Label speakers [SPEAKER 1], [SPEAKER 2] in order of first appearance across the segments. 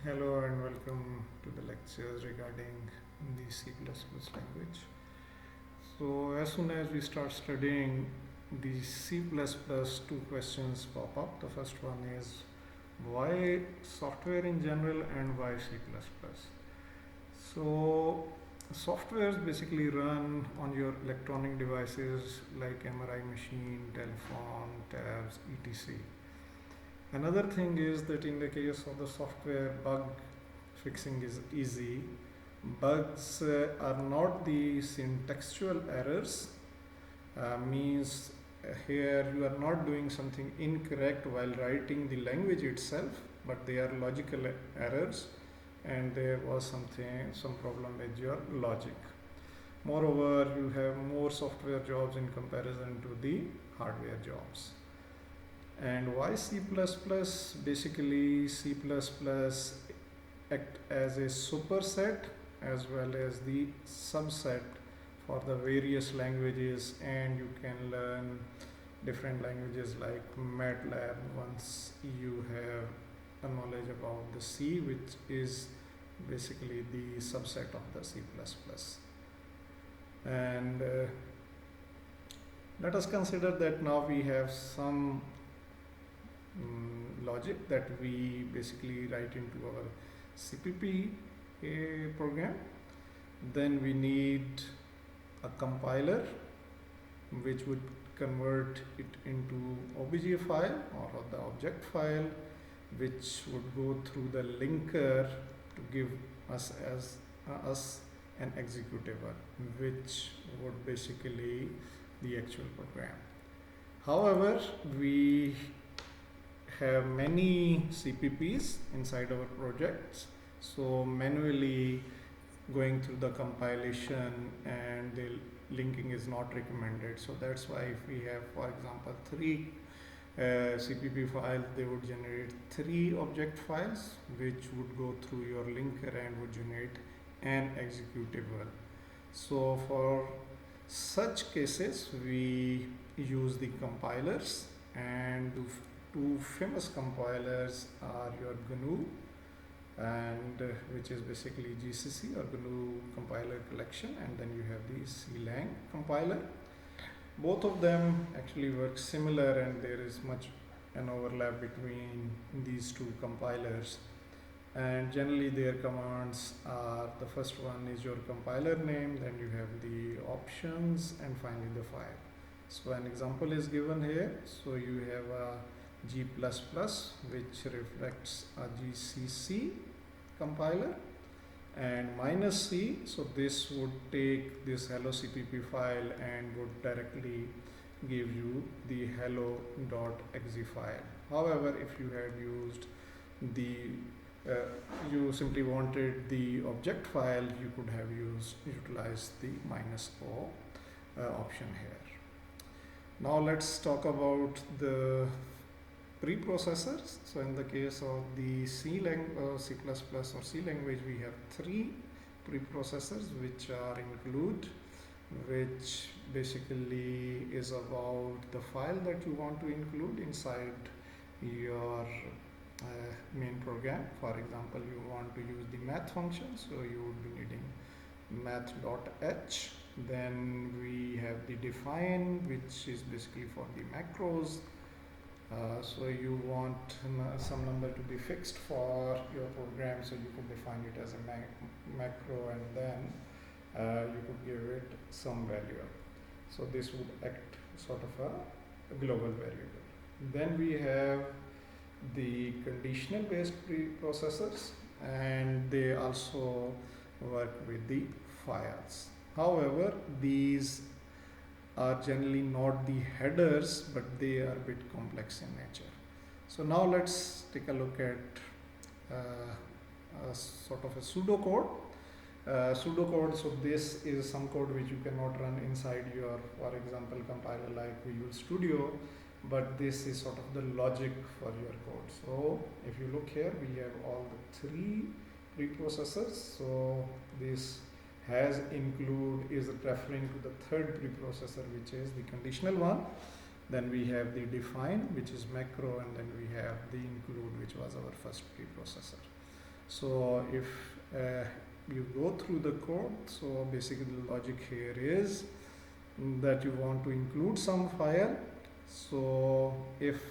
[SPEAKER 1] Hello and welcome to the lectures regarding the C++ language. So as soon as we start studying the C++, two questions pop up. The first one is why software in general and why C++? So softwares basically run on your electronic devices like MRI machine, telephone, tabs, etc. Another thing is that in the case of the software, bug fixing is easy. Bugs are not the syntextual errors, means here you are not doing something incorrect while writing the language itself, but they are logical errors and there was some problem with your logic. Moreover, you have more software jobs in comparison to the hardware jobs. And why C++? Basically, C++ act as a superset as well as the subset for the various languages, and you can learn different languages like MATLAB once you have a knowledge about the C, which is basically the subset of the C++. And let us consider that now we have some logic that we basically write into our CPP program. Then we need a compiler which would convert it into OBJ file or the object file, which would go through the linker to give us an executable, which would basically the actual program. However, we have many CPPs inside our projects, so manually going through the compilation and the linking is not recommended. So that's why if we have, for example, three CPP files, they would generate three object files which would go through your linker and would generate an executable. So for such cases we use the compilers, and two famous compilers are your GNU and which is basically GCC or GNU compiler collection, and then you have the CLang compiler. Both of them actually work similar and there is much an overlap between these two compilers, and generally their commands are, the first one is your compiler name, then you have the options, and finally the file. So an example is given here. So you have a G++ which reflects a GCC compiler, and -C, so this would take this hello cpp file and would directly give you the hello.exe file. However, if you had used the you simply wanted the object file, you could have utilized the -O option here. Now let's talk about the preprocessors. So in the case of the C++ or C language, we have three preprocessors which are include, which basically is about the file that you want to include inside your main program. For example, you want to use the math function, so you would be needing math.h. Then we have the define, which is basically for the macros. So you want some number to be fixed for your program, so you could define it as a macro, and then you could give it some value. So this would act sort of a global variable. Then we have the conditional based preprocessors, and they also work with the files. However, these are generally not the headers, but they are a bit complex in nature. So now let's take a look at a sort of a pseudocode. Pseudocode, so this is some code which you cannot run inside your, for example, compiler like Visual Studio, but this is sort of the logic for your code. So if you look here, we have all the three preprocessors. So this has include is referring to the third preprocessor, which is the conditional one. Then we have the define, which is macro, and then we have the include, which was our first preprocessor. So if you go through the code, so basically the logic here is that you want to include some file. So if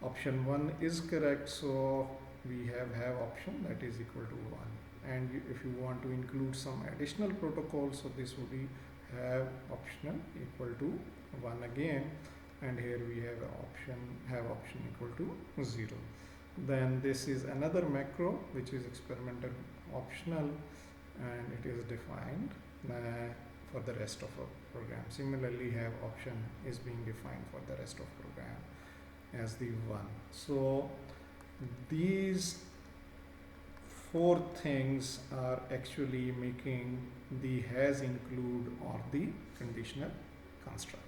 [SPEAKER 1] option 1 is correct, so we have option that is equal to 1, and if you want to include some additional protocol, so this would be have optional equal to 1 again, and here we have option equal to 0. Then this is another macro which is experimental optional, and it is defined for the rest of our program. Similarly, have option is being defined for the rest of program as the 1. So these 4 things are actually making the has include or the conditional construct.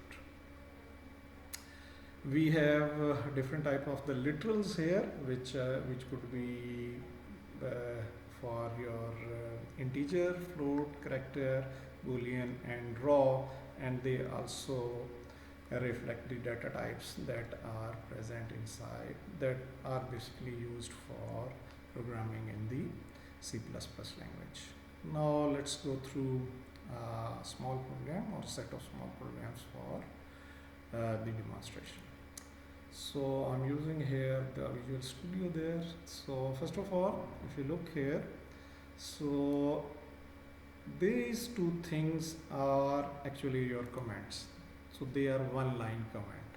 [SPEAKER 1] We have different type of the literals here, which could be for your integer, float, character, boolean, and raw, and they also reflect the data types that are present inside, that are basically used for programming in the C++ language. Now let's go through a small program or set of small programs for the demonstration. So I'm using here the Visual Studio there. So first of all, if you look here, so these 2 things are actually your commands. So they are 1-line command.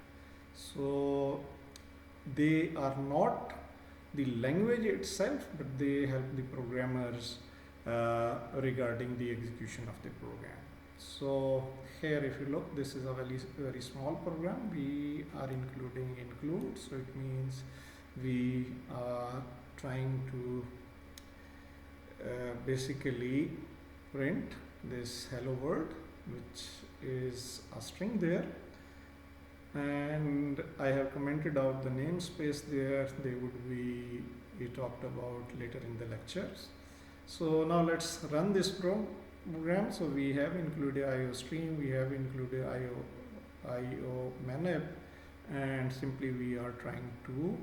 [SPEAKER 1] So they are not the language itself, but they help the programmers regarding the execution of the program. So here if you look, this is a very small program. We are including include, so it means we are trying to basically print this hello world, which is a string there, and I have commented out the namespace there. They would be talked about later in the lectures. So now let's run this program. So we have included IO stream, we have included IO manip, and simply we are trying to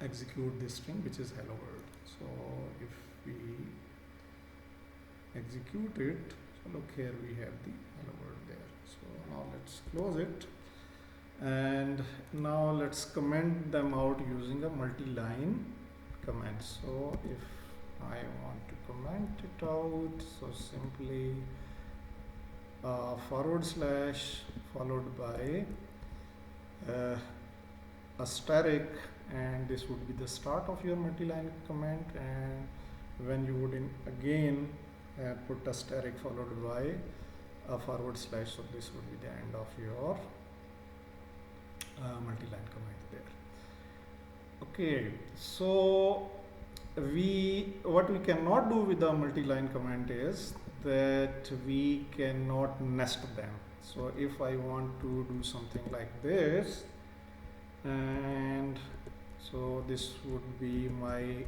[SPEAKER 1] execute this string, which is hello world. So if we execute it, so look here, we have the hello world there. So now let's close it, and now let's comment them out using a multi-line command. So if I want to comment it out, so simply / followed by asterisk, and this would be the start of your multi-line comment, and when you would again put asterisk followed by a /, so this would be the end of your multi-line comment there. Okay, so what we cannot do with the multi-line comment is that we cannot nest them. So if I want to do something like this, and so this would be my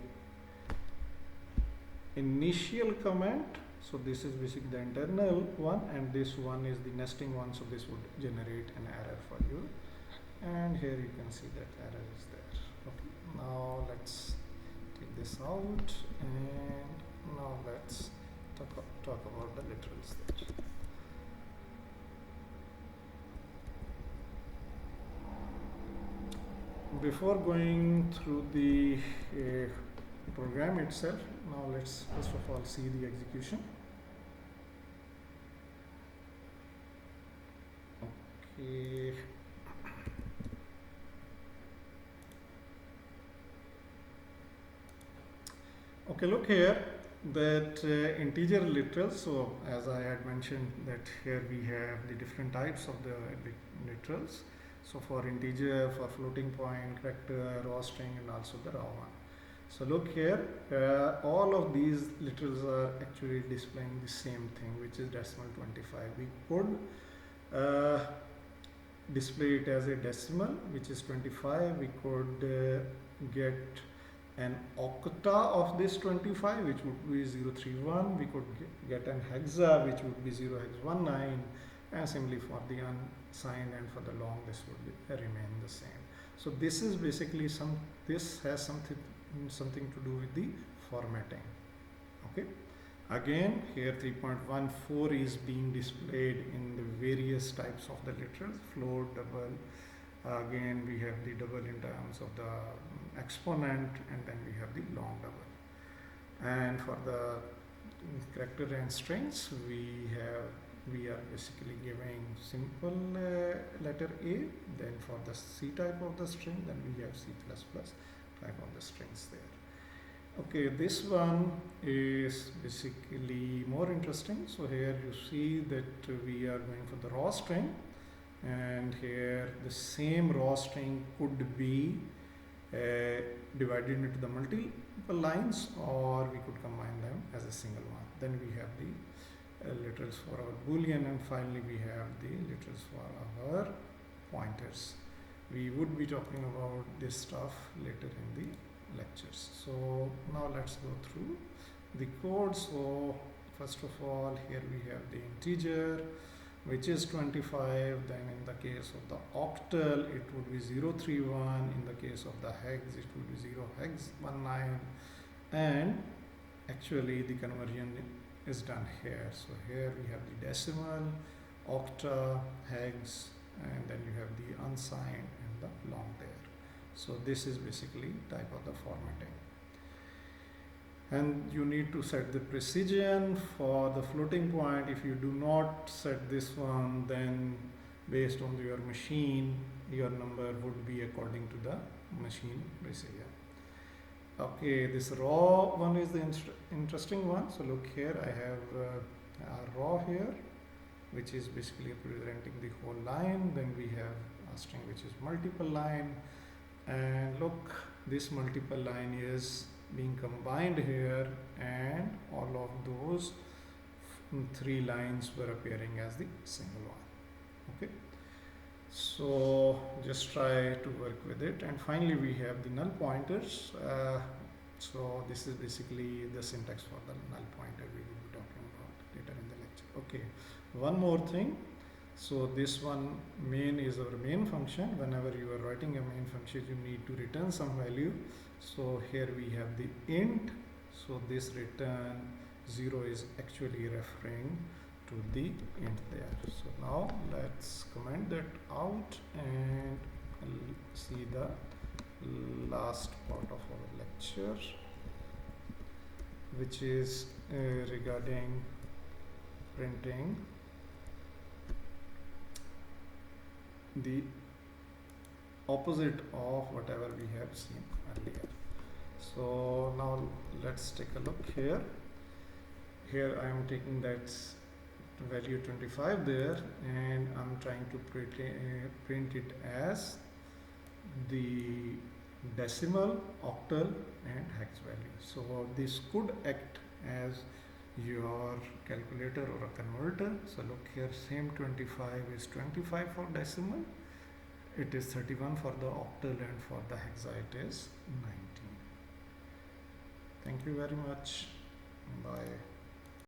[SPEAKER 1] initial comment, so this is basically the internal one, and this one is the nesting one, so this would generate an error for you, and here you can see that error is there. Okay, now let's take this out, and now let's talk about the literals there. Before going through the program itself, now let's first of all see the execution. Okay. Okay, look here, that integer literals. So as I had mentioned, that here we have the different types of the literals. So for integer, for floating point, character, raw string, and also the raw one. So look here, all of these literals are actually displaying the same thing, which is decimal 25. We could display it as a decimal, which is 25. We could get an octa of this 25, which would be 031. We could get an hexa, which would be 0x19, and simply for the unsigned and for the long, this would remain the same. So this is basically this has something something to do with the formatting. Okay. Again, here 3.14 is being displayed in the various types of the literals, float, double. Again, we have the double in terms of the exponent, and then we have the long double. And for the character and strings, we are basically giving simple letter A. Then for the C type of the string, then we have C++ type of the strings there. Okay, this one is basically more interesting. So here you see that we are going for the raw string, and here the same raw string could be divided into the multiple lines, or we could combine them as a single one. Then we have the literals for our boolean, and finally we have the literals for our pointers. We would be talking about this stuff later in the lectures. So now let's go through the code. So first of all, here we have the integer, which is 25. Then in the case of the octal, it would be 031. In the case of the hex, it would be 0 hex 19. And actually the conversion is done here. So here we have the decimal, octa, hex, and then you have the unsigned and the long there. So this is basically type of the formatting. And you need to set the precision for the floating point. If you do not set this one, then based on your machine, your number would be according to the machine precision. Okay, this raw one is the interesting one. So look here, I have a raw here, which is basically representing the whole line. Then we have a string which is multiple line. And look, this multiple line is being combined here, and all of those three lines were appearing as the single one. Okay, so just try to work with it. And finally we have the null pointers. So this is basically the syntax for the null pointer we will be talking about later in the lecture. Okay, one more thing. So this one, main, is our main function. Whenever you are writing a main function, you need to return some value. So here we have the int. So this return 0 is actually referring to the int there. So now let's comment that out and see the last part of our lecture, which is regarding printing the opposite of whatever we have seen earlier. So now let's take a look here. Here I am taking that value 25 there, and I'm trying to print it as the decimal, octal, and hex value. So this could act as your calculator or a converter. So look here, same 25 is 25 for decimal, it is 31 for the octal, and for the hexa it is 19. Thank you very much. Bye.